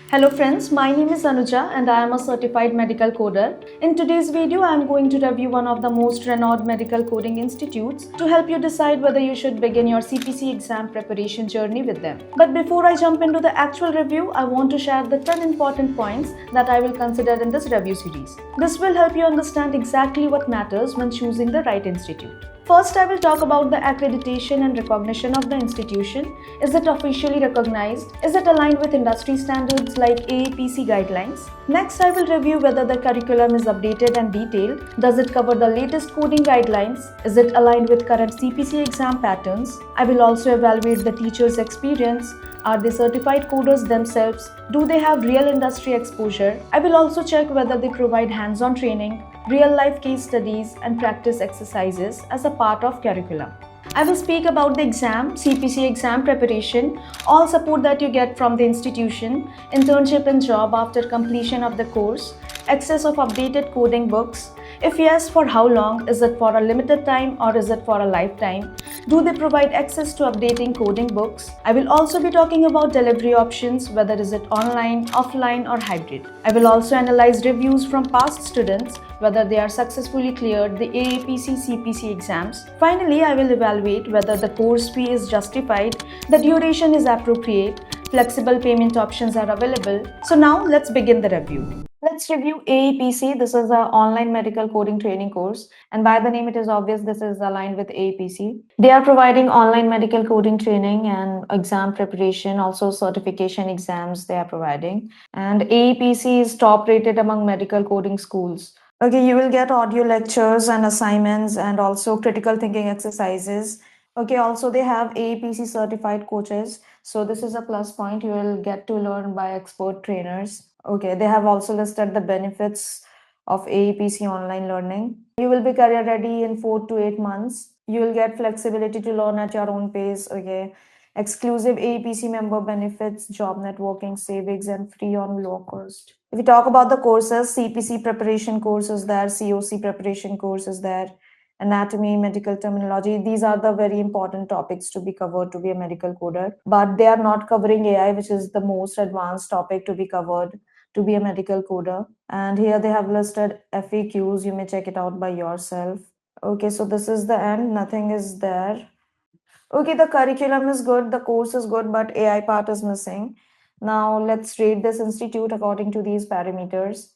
Hello friends, my name is Anuja and I am a certified medical coder. In today's video, I am going to review one of the most renowned medical coding institutes to help you decide whether you should begin your CPC exam preparation journey with them. But before I jump into the actual review, I want to share the 10 important points that I will consider in this review series. This will help you understand exactly what matters when choosing the right institute. First, I will talk about the accreditation and recognition of the institution. Is it officially recognized? Is it aligned with industry standards like AAPC guidelines? Next, I will review whether the curriculum is updated and detailed. Does it cover the latest coding guidelines? Is it aligned with current CPC exam patterns? I will also evaluate the teacher's experience. Are they certified coders themselves? Do they have real industry exposure? I will also check whether they provide hands-on training, real-life case studies, and practice exercises as a part of curriculum. I will speak about the exam, CPC exam preparation, all support that you get from the institution, internship and job after completion of the course, access of updated coding books. If yes, for how long? Is it for a limited time or is it for a lifetime? Do they provide access to updating coding books? I will also be talking about delivery options, whether is it online, offline or hybrid. I will also analyze reviews from past students, whether they are successfully cleared the AAPC CPC exams. Finally, I will evaluate whether the course fee is justified, the duration is appropriate, flexible payment options are available. So now let's begin the review. Let's review AAPC. This is an online medical coding training course, and by the name it is obvious this is aligned with AAPC. They are providing online medical coding training and exam preparation, also certification exams they are providing. And AAPC is top rated among medical coding schools. Okay, you will get audio lectures and assignments and also critical thinking exercises. Okay, also they have AAPC certified coaches. So this is a plus point. You will get to learn by expert trainers. Okay, they have also listed the benefits of AAPC online learning. You will be career ready in 4 to 8 months. You will get flexibility to learn at your own pace. Okay, exclusive AAPC member benefits, job networking, savings, and free on low cost. If we talk about the courses, CPC preparation course is there, COC preparation course is there, anatomy, medical terminology. These are the very important topics to be covered to be a medical coder, but they are not covering AI, which is the most advanced topic to be covered to be a medical coder. And here they have listed FAQs. You may check it out by yourself. Okay, so this is the end. Nothing is there. Okay, the curriculum is good, the course is good, but AI part is missing. Now let's rate this institute according to these parameters.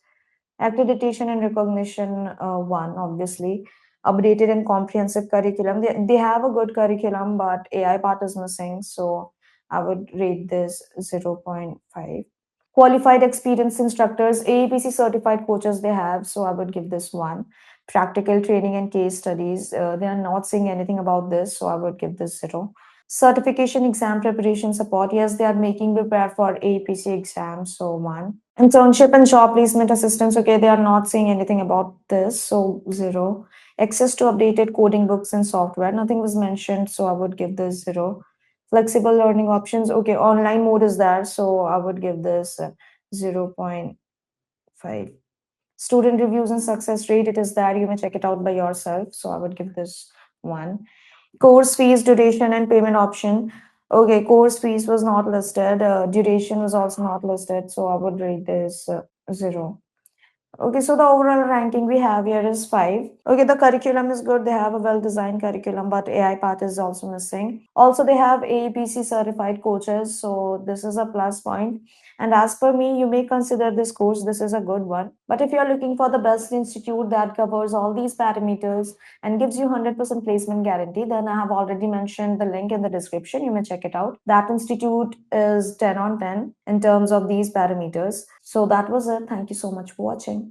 Accreditation and recognition, 1, obviously. Updated and comprehensive curriculum. They have a good curriculum, but AI part is missing. So I would rate this 0.5. Qualified experienced instructors, AAPC certified coaches they have. So I would give this 1. Practical training and case studies. They are not saying anything about this. So I would give this 0. Certification exam preparation support. Yes, they are making prepare for AAPC exams. So 1. Internship and job placement assistance. Okay, they are not saying anything about this. So 0. Access to updated coding books and software. Nothing was mentioned. So I would give this 0. Flexible learning options. Okay, online mode is there. So I would give this 0.5. Student reviews and success rate. It is there. You may check it out by yourself. So I would give this 1. Course fees, duration, and payment option. Okay, course fees was not listed. Duration was also not listed. So I would rate this 0. Okay, so the overall ranking we have here is 5. Okay, the curriculum is good. They have a well-designed curriculum, but AI part is also missing. Also, they have AAPC certified coaches. So this is a plus point. And as per me, you may consider this course. This is a good one. But if you're looking for the best institute that covers all these parameters and gives you 100% placement guarantee, then I have already mentioned the link in the description. You may check it out. That institute is 10 on 10 in terms of these parameters. So that was it. Thank you so much for watching.